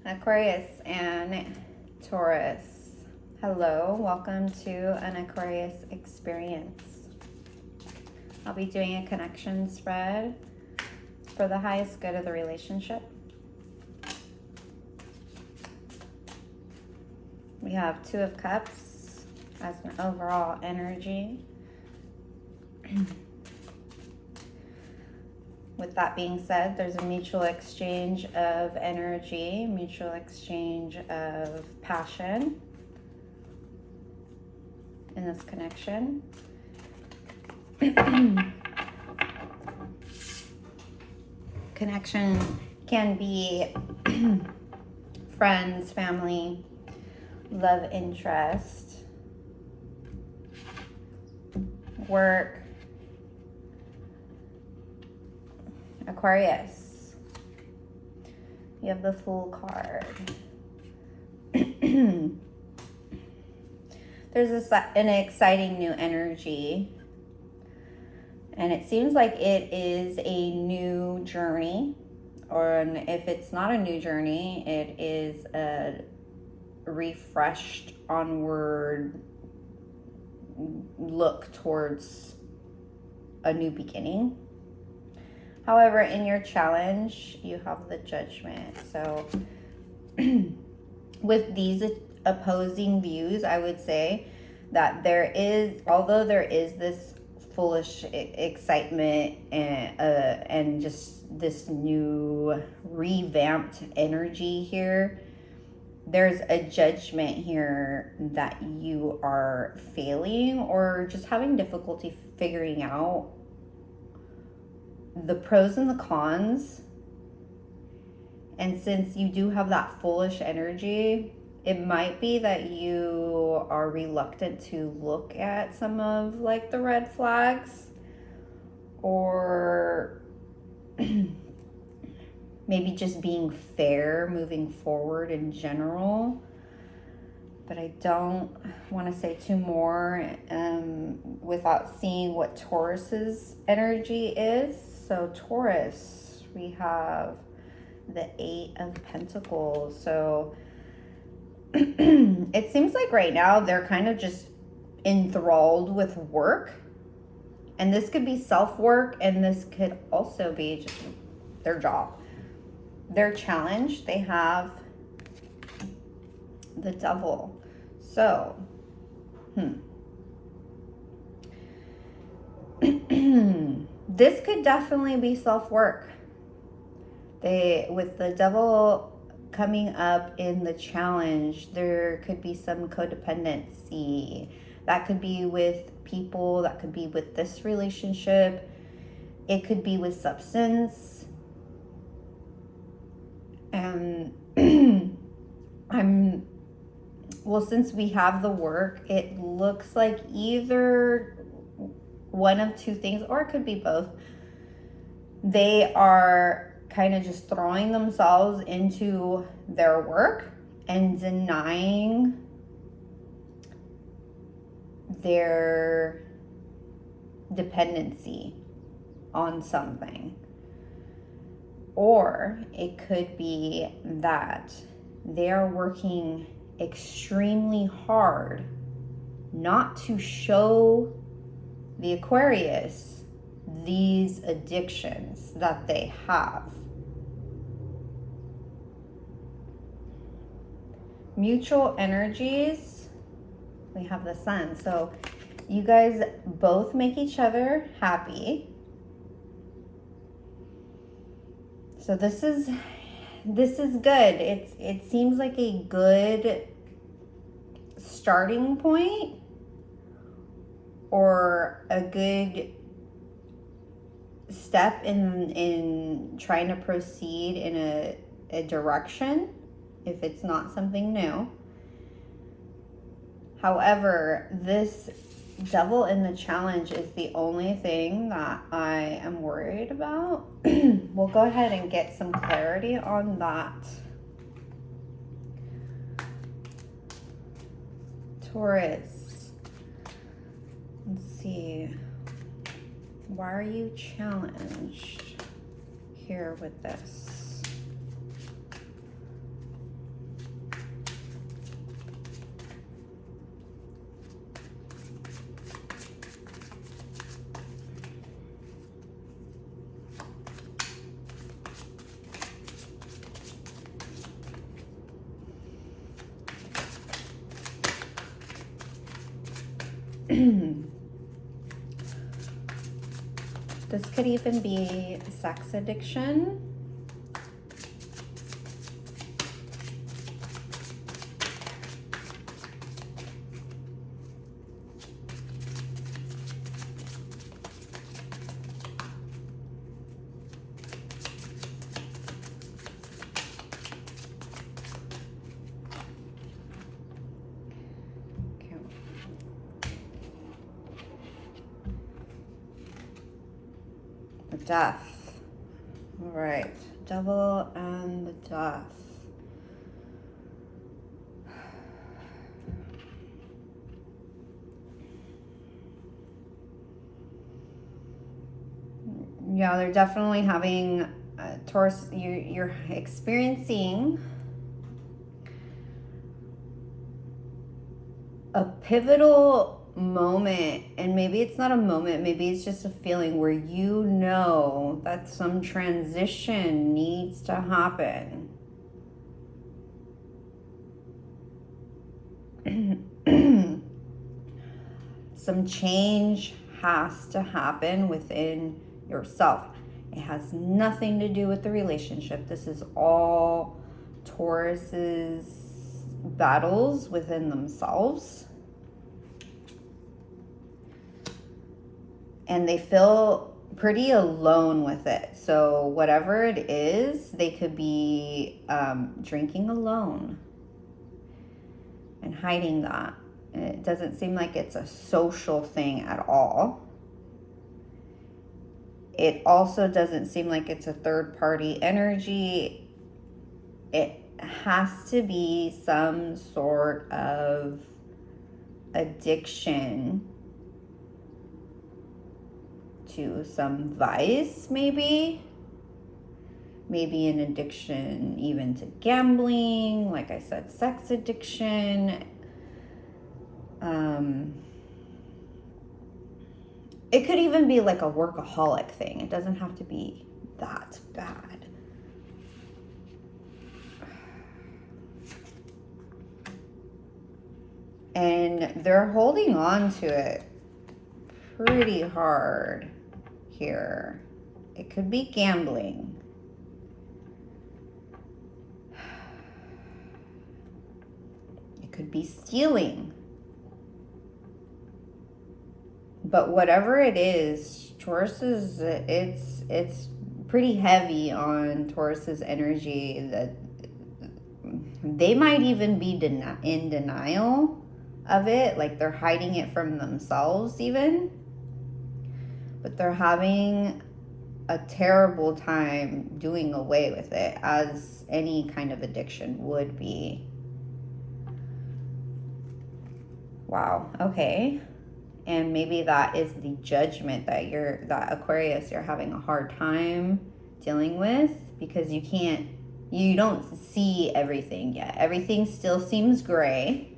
Aquarius and Taurus. Hello, welcome to an Aquarius experience. I'll be doing a connection spread for the highest good of the relationship. We have Two of Cups as an overall energy. With that being said, there's a mutual exchange of energy, mutual exchange of passion in this connection. Connection can be friends, family, love interest, work. Aquarius, you have the Fool card. There's an exciting new energy, and it seems like it is a new journey, or if it's not a new journey, it is a refreshed onward look towards a new beginning. However, in your challenge, you have the Judgment. So with these opposing views, I would say that although there is this foolish excitement and just this new revamped energy here, there's a judgment here that you are failing or just having difficulty figuring out the pros and the cons. And since you do have that foolish energy, it might be that you are reluctant to look at some of like the red flags, or maybe just being fair moving forward in general. But I don't want to say too more without seeing what Taurus's energy is. So Taurus, we have the Eight of Pentacles. So it seems like right now they're kind of just enthralled with work. And this could be self-work, and this could also be just their job. Their challenge, they have the Devil. So, this could definitely be self-work. With the Devil coming up in the challenge, there could be some codependency. That could be with people, that could be with this relationship. It could be with substance. And since we have the work, it looks like either one of two things, or it could be both. They are kind of just throwing themselves into their work and denying their dependency on something. Or it could be that they're working extremely hard not to show the Aquarius these addictions that they have. Mutual energies, we have the Sun. So you guys both make each other happy. So this is good. It seems like a good starting point, or a good step in trying to proceed in a direction, if it's not something new. However, this Devil in the challenge is the only thing that I am worried about. We'll go ahead and get some clarity on that. Taurus, let's see. Why are you challenged here with this? This could even be sex addiction. Death. All right, Devil and the Death. Yeah, they're definitely having Taurus. You're experiencing a pivotal moment, and maybe it's not a moment, maybe it's just a feeling where you know that some transition needs to happen. Some change has to happen within yourself. It has nothing to do with the relationship. This is all Taurus's battles within themselves. And they feel pretty alone with it. So whatever it is, they could be drinking alone and hiding that. And it doesn't seem like it's a social thing at all. It also doesn't seem like it's a third-party energy. It has to be some sort of addiction to some vice, maybe an addiction even to gambling, like I said, sex addiction. It could even be like a workaholic thing. It doesn't have to be that bad. And they're holding on to it pretty hard here. It could be gambling. It could be stealing. But whatever it is, Taurus is, it's pretty heavy on Taurus's energy, that they might even be in denial of it, like they're hiding it from themselves even. But they're having a terrible time doing away with it, as any kind of addiction would be. Wow, okay. And maybe that is the judgment that that Aquarius, you're having a hard time dealing with, because you don't see everything yet. Everything still seems gray.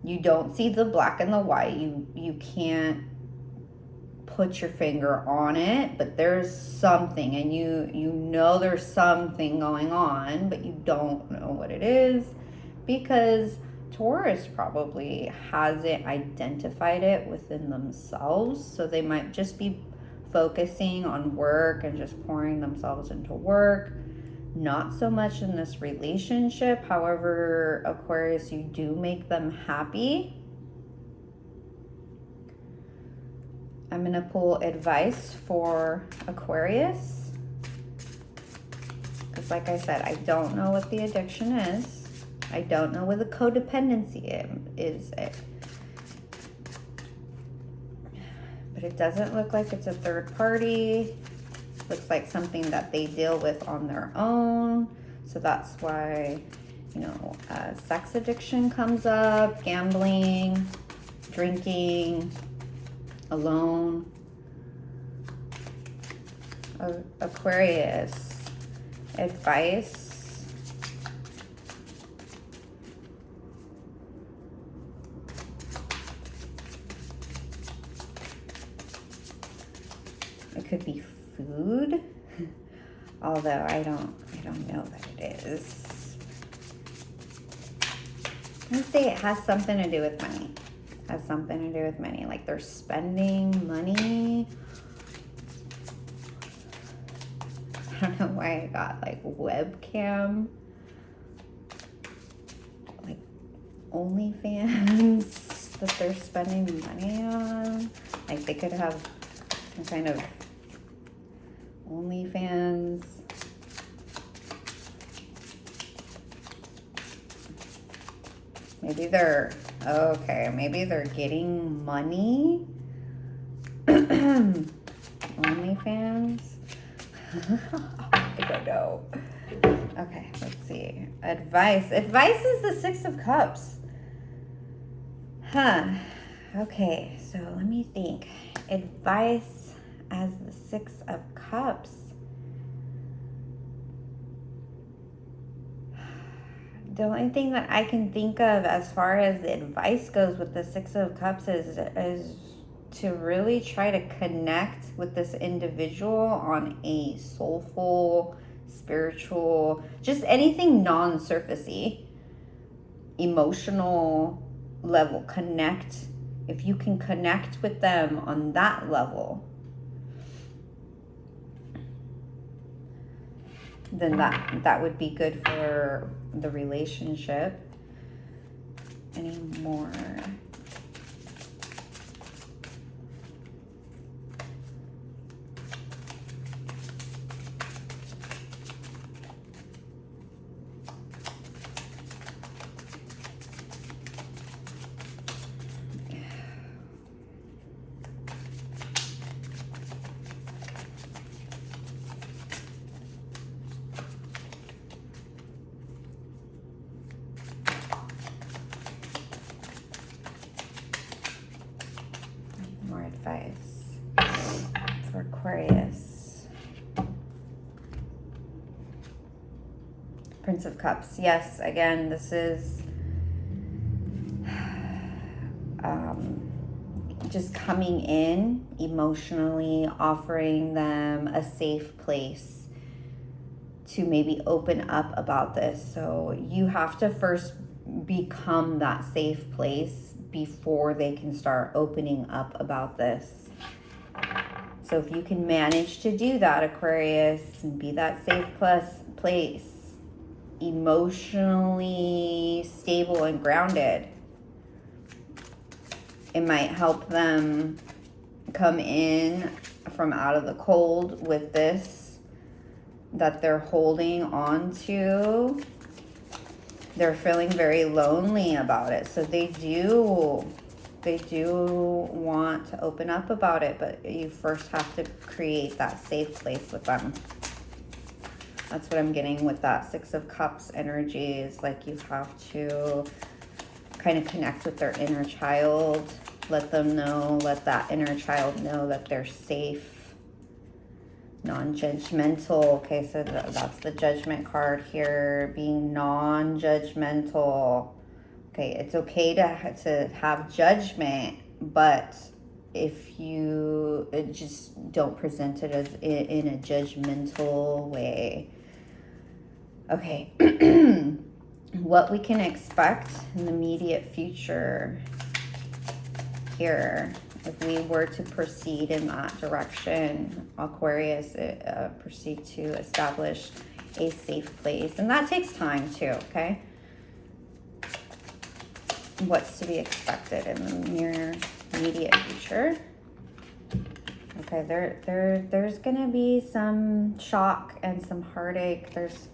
You don't see the black and the white. You can't put your finger on it, but there's something, and you know there's something going on, but you don't know what it is, because Taurus probably hasn't identified it within themselves. So they might just be focusing on work and just pouring themselves into work, not so much in this relationship. However, Aquarius, you do make them happy. I'm going to pull advice for Aquarius, because like I said, I don't know what the addiction is. I don't know what the codependency is. But it doesn't look like it's a third party. Looks like something that they deal with on their own. So that's why, sex addiction comes up, gambling, drinking, alone. Aquarius, advice. It could be food, although I don't know that it is. I'm gonna say it has something to do with money. has something to do with money. Like they're spending money. I don't know why I got like webcam. Like OnlyFans that they're spending money on. Like they could have some kind of OnlyFans. Maybe they're, okay, maybe they're getting money. OnlyFans. I don't know. Okay, let's see. Advice. Advice is the Six of Cups. Huh. Okay, so let me think. Advice as the Six of Cups. The only thing that I can think of as far as the advice goes with the Six of Cups is to really try to connect with this individual on a soulful, spiritual, just anything non-surfacey, emotional level. Connect. If you can connect with them on that level, then that would be good for the relationship. Any more? More advice for Aquarius. Prince of Cups. Yes, again, this is just coming in emotionally, offering them a safe place to maybe open up about this. So you have to first become that safe place before they can start opening up about this. So if you can manage to do that, Aquarius, and be that safe place, emotionally stable and grounded, it might help them come in from out of the cold with this that they're holding on to. They're feeling very lonely about it. So they do want to open up about it, but you first have to create that safe place with them. That's what I'm getting with that Six of Cups energy, is like you have to kind of connect with their inner child, let that inner child know that they're safe, non-judgmental. Okay, so that's the Judgment card here, being non-judgmental. Okay, it's okay to have judgment, but if you just don't present it as in a judgmental way. Okay. What we can expect in the immediate future here, if we were to proceed in that direction, Aquarius, proceed to establish a safe place. And that takes time too, okay? What's to be expected in the near immediate future? Okay, there's gonna be some shock and some heartache. There's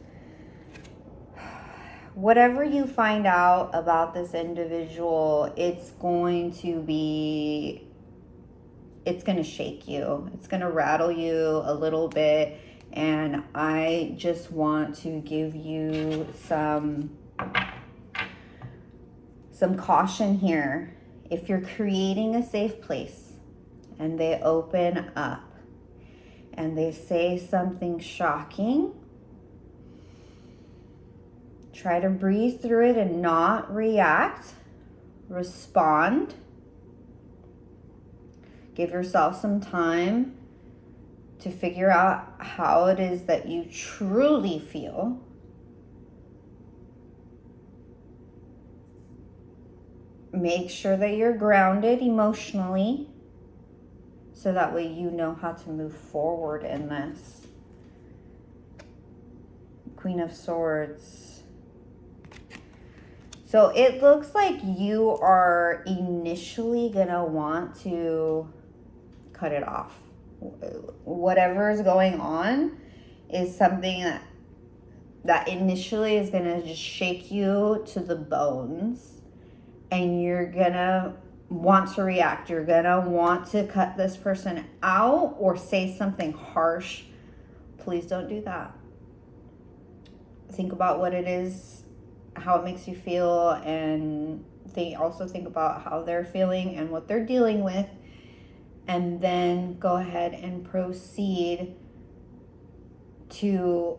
whatever you find out about this individual, it's going to shake you. It's going to rattle you a little bit. And I just want to give you some caution here. If you're creating a safe place and they open up and they say something shocking, try to breathe through it and not react. Respond. Give yourself some time to figure out how it is that you truly feel. make sure that you're grounded emotionally so that way you know how to move forward in this. Queen of Swords. So it looks like you are initially gonna want to cut it off. Whatever is going on is something that initially is gonna just shake you to the bones, and you're gonna want to react. You're gonna want to cut this person out or say something harsh. Please don't do that. Think about what it is, how it makes you feel, and also think about how they're feeling and what they're dealing with, and then go ahead and proceed to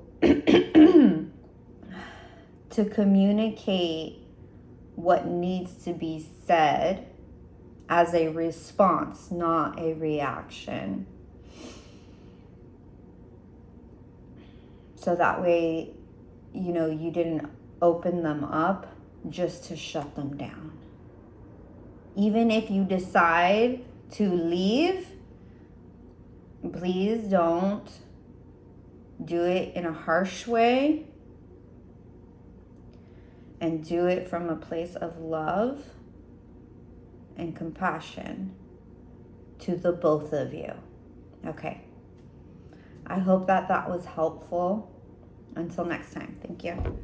to communicate what needs to be said as a response, not a reaction. So that way, you know, you didn't open them up just to shut them down. Even if you decide to leave, please don't do it in a harsh way, and do it from a place of love and compassion to the both of you. Okay. I hope that was helpful. Until next time. Thank you.